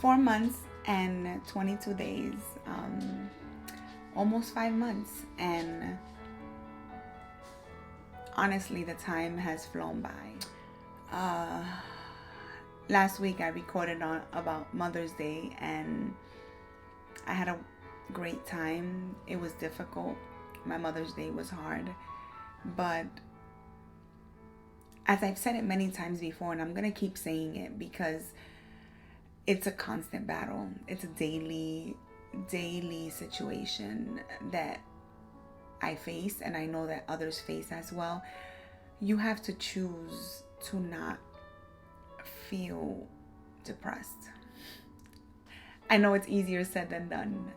4 months and 22 days, almost 5 months, and honestly, the time has flown by. Uh, Last week I recorded on about Mother's Day, and I had a great time. It was difficult. My Mother's Day was hard, but as I've said it many times before, and I'm gonna keep saying it because it's a constant battle. It's a daily situation that I face, and I know that others face as well. You have to choose to not feel depressed. I know it's easier said than done.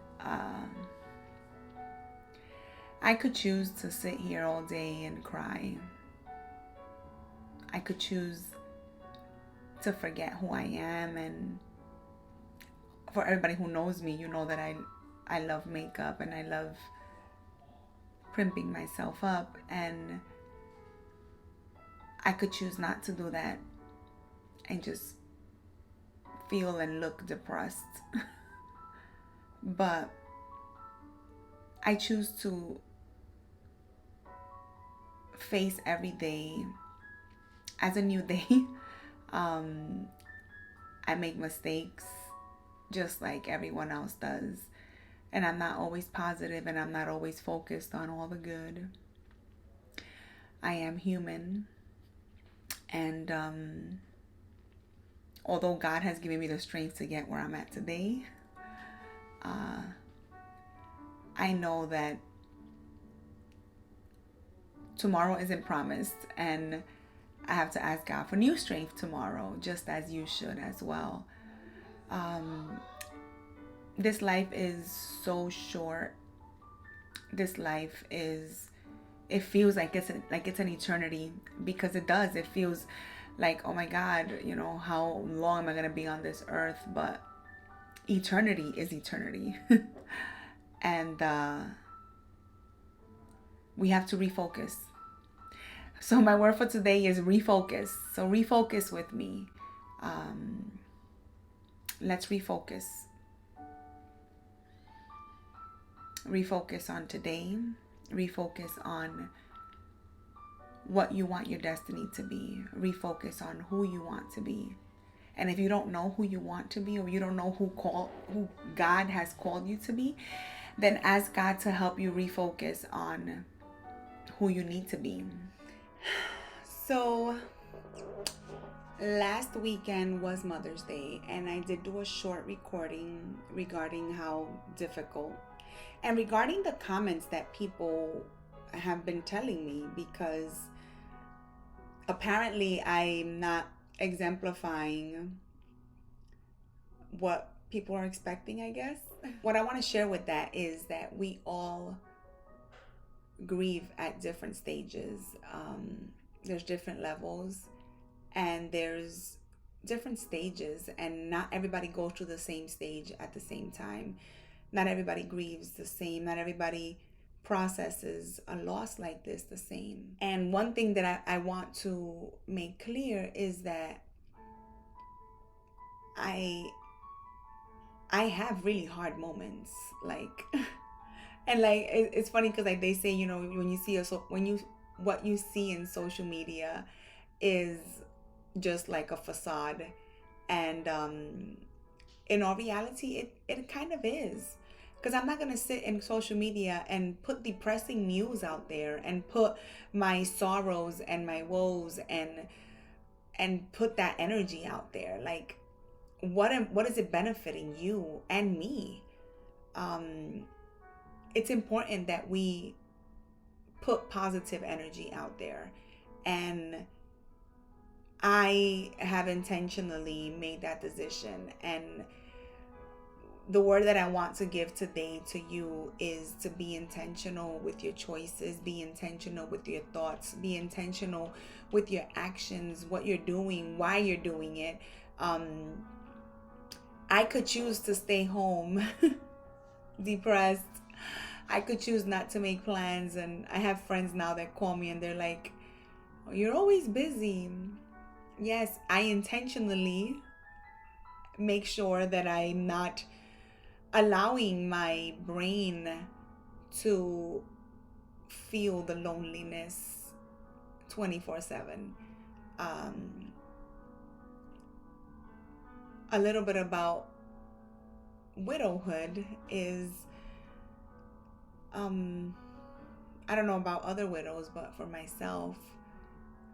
I could choose to sit here all day and cry. I could choose to forget who I am, and for everybody who knows me, you know that I love makeup and I love primping myself up, and I could choose not to do that and just feel and look depressed. But I choose to face every day as a new day. I make mistakes just like everyone else does. And I'm not always positive, and I'm not always focused on all the good. I am human. And although God has given me the strength to get where I'm at today, I know that tomorrow isn't promised, and I have to ask God for new strength tomorrow, just as you should as well. This life is so short. This life is, it feels like it's an eternity, because it does. It feels like, oh my God, how long am I going to be on this earth? But eternity is eternity. And we have to refocus. So my word for today is refocus. So refocus with me. Let's refocus. Refocus on today. Refocus on what you want your destiny to be. Refocus on who you want to be. And if you don't know who you want to be, or you don't know who God has called you to be, then ask God to help you refocus on who you need to be. So last weekend was Mother's Day, and I did do a short recording regarding how difficult, and regarding the comments that people have been telling me, because apparently I'm not exemplifying what people are expecting, I guess. What I want to share with that is that we all grieve at different stages. There's different levels, and there's different stages, and not everybody goes through the same stage at the same time. Not everybody grieves the same. Not everybody processes a loss like this the same. And one thing that I want to make clear is that I have really hard moments, like, and like it's funny because like they say, when you see what you see in social media is just like a facade, and in all reality, it kind of is. Because I'm not going to sit in social media and put depressing news out there, and put my sorrows and my woes and put that energy out there. Like, what is it benefiting you and me? It's important that we put positive energy out there. And I have intentionally made that decision. And the word that I want to give today to you is to be intentional with your choices, be intentional with your thoughts, be intentional with your actions, what you're doing, why you're doing it. I could choose to stay home depressed. I could choose not to make plans. And I have friends now that call me and they're like, "Oh, you're always busy." Yes, I intentionally make sure that I'm not allowing my brain to feel the loneliness 24/7. A little bit about widowhood is, I don't know about other widows, but for myself,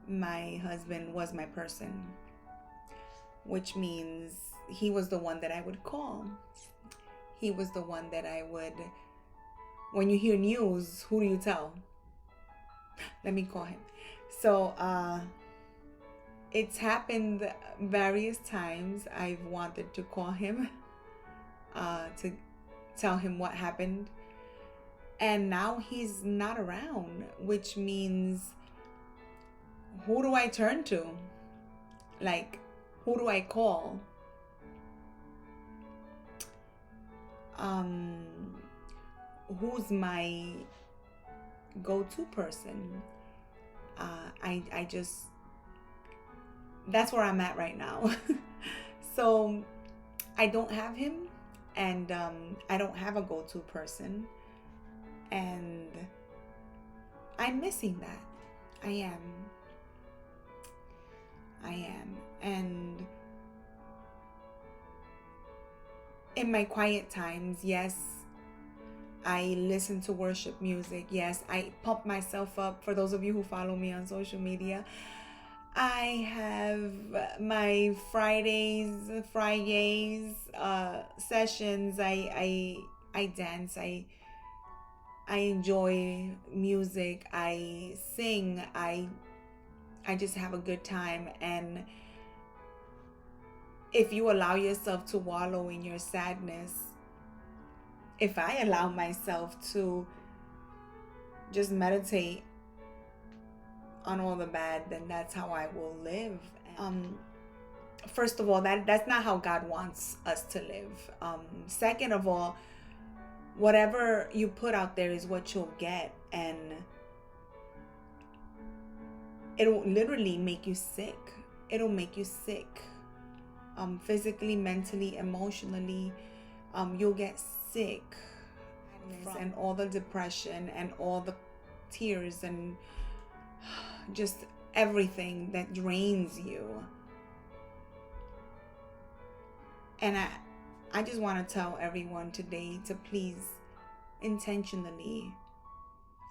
my husband was my person, which means he was the one that I would call. He was the one that I would, when you hear news, who do you tell? Let me call him. So it's happened various times. I've wanted to call him to tell him what happened. And now he's not around, which means who do I turn to? Like, who do I call? Who's my go-to person? I just, that's where I'm at right now. So I don't have him, and I don't have a go-to person, and I'm missing that. I am. And in my quiet times, yes, I listen to worship music. Yes, I pump myself up. For those of you who follow me on social media, I have my Fridays sessions. I dance. I enjoy music. I sing. I just have a good time. And if you allow yourself to wallow in your sadness, if I allow myself to just meditate on all the bad, then that's how I will live. First of all, that's not how God wants us to live. Second of all, whatever you put out there is what you'll get, and it'll literally make you sick. It'll make you sick. Physically, mentally, emotionally. You'll get sick. And all the depression and all the tears and just everything that drains you. And I just want to tell everyone today to please intentionally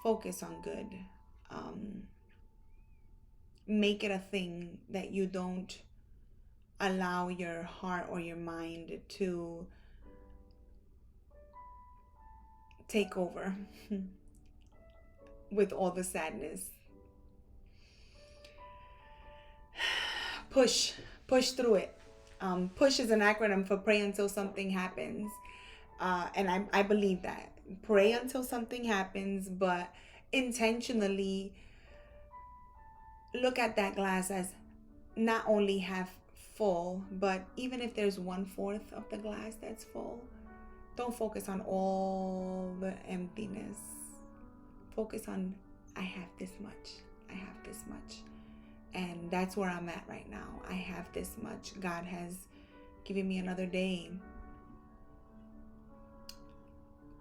focus on good. Make it a thing that you don't allow your heart or your mind to take over with all the sadness. Push through it. Push is an acronym for pray until something happens. And I believe that. Pray until something happens, but intentionally look at that glass as not only half full, but even if there's 1/4 of the glass that's full, don't focus on all the emptiness. Focus on, I have this much. I have this much. And that's where I'm at right now. I have this much. God has given me another day.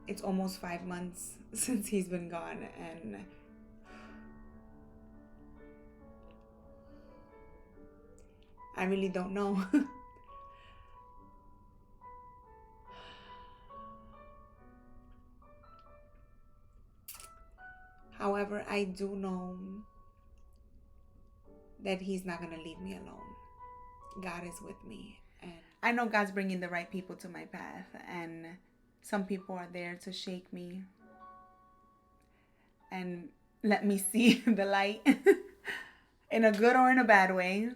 It's almost 5 months since he's been gone, and I really don't know. However, I do know that he's not going to leave me alone. God is with me. And I know God's bringing the right people to my path. And some people are there to shake me and let me see the light in a good or in a bad way.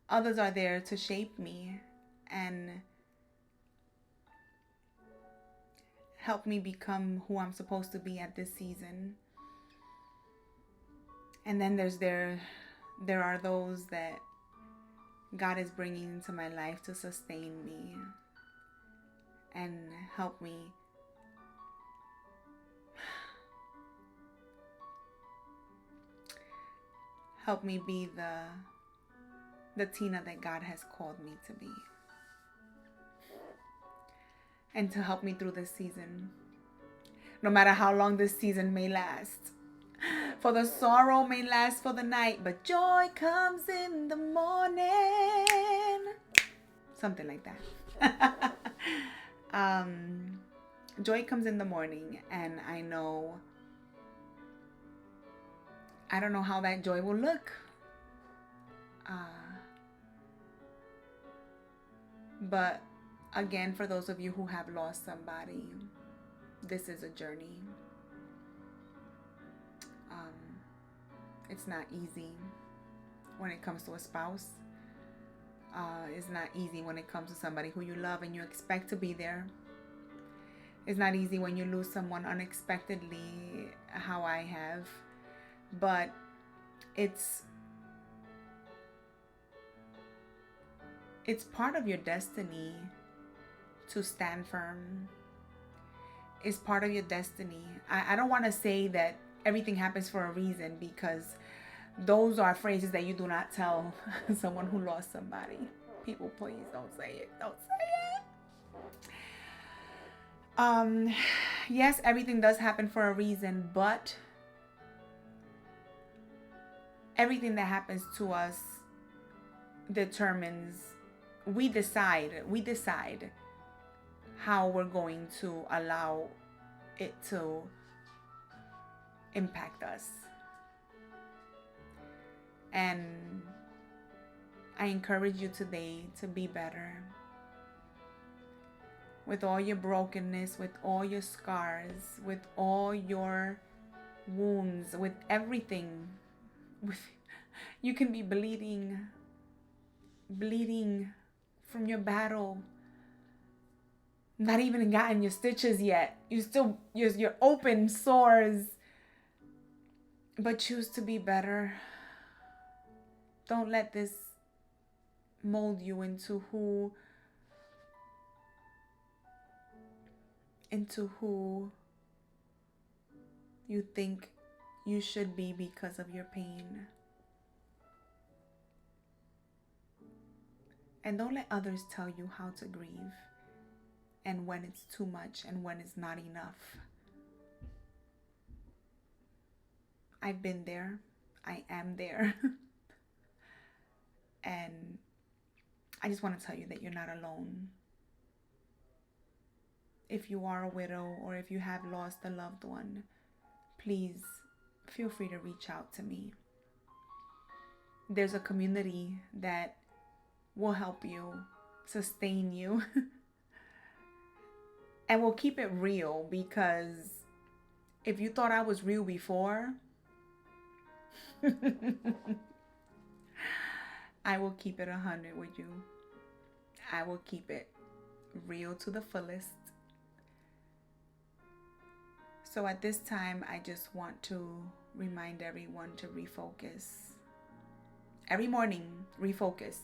Others are there to shape me and help me become who I'm supposed to be at this season. And then there are those that God is bringing into my life to sustain me and help me be the Tina that God has called me to be, and to help me through this season, no matter how long this season may last. For the sorrow may last for the night, but joy comes in the morning. Something like that. Joy comes in the morning, and I don't know how that joy will look. But again, for those of you who have lost somebody, this is a journey. It's not easy when it comes to a spouse. It's not easy when it comes to somebody who you love and you expect to be there. It's not easy when you lose someone unexpectedly, how I have. But it's part of your destiny to stand firm. It's part of your destiny. I don't want to say that everything happens for a reason, because those are phrases that you do not tell someone who lost somebody. People, please don't say it. Don't say it. Yes, everything does happen for a reason, but everything that happens to us we decide how we're going to allow it to impact us. And I encourage you today to be better. With all your brokenness, with all your scars, with all your wounds, with everything. You can be bleeding from your battle. Not even gotten your stitches yet. You're open sores. But choose to be better. Don't let this mold you into who you think you should be because of your pain. And don't let others tell you how to grieve, and when it's too much and when it's not enough. I've been there. I am there. And I just want to tell you that you're not alone. If you are a widow or if you have lost a loved one, please feel free to reach out to me. There's a community that will help you, sustain you, and will keep it real, because if you thought I was real before, I will keep it 100 with you. I will keep it real to the fullest. So at this time, I just want to remind everyone to refocus. Every morning, refocus.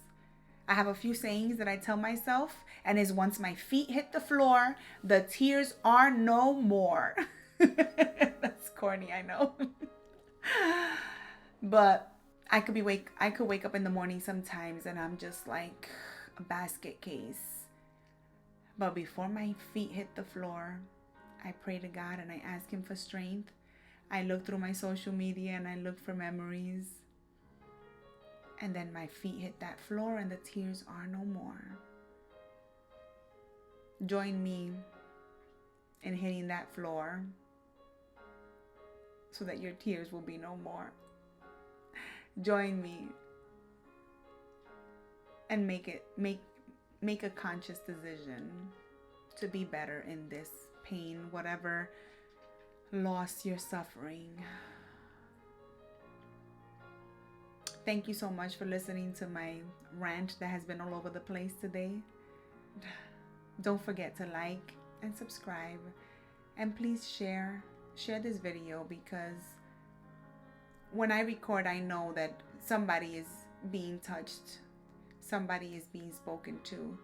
I have a few sayings that I tell myself, and it's once my feet hit the floor, the tears are no more. That's corny, I know. But I could wake up in the morning sometimes and I'm just like a basket case. But before my feet hit the floor, I pray to God and I ask Him for strength. I look through my social media and I look for memories. And then my feet hit that floor and the tears are no more. Join me in hitting that floor so that your tears will be no more. Join me and make a conscious decision to be better in this pain, whatever loss you're suffering. Thank you so much for listening to my rant that has been all over the place today. Don't forget to like and subscribe, and please share this video, because when I record, I know that somebody is being touched, somebody is being spoken to,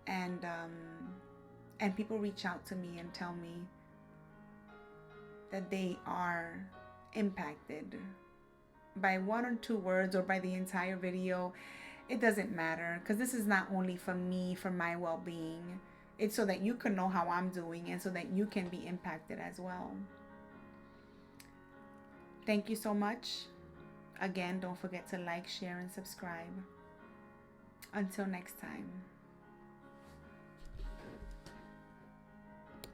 and people reach out to me and tell me that they are impacted by one or two words or by the entire video. it doesn't matter, because this is not only for me, for my well-being. It's so that you can know how I'm doing and so that you can be impacted as well. Thank you so much. Again, don't forget to like, share, and subscribe. Until next time.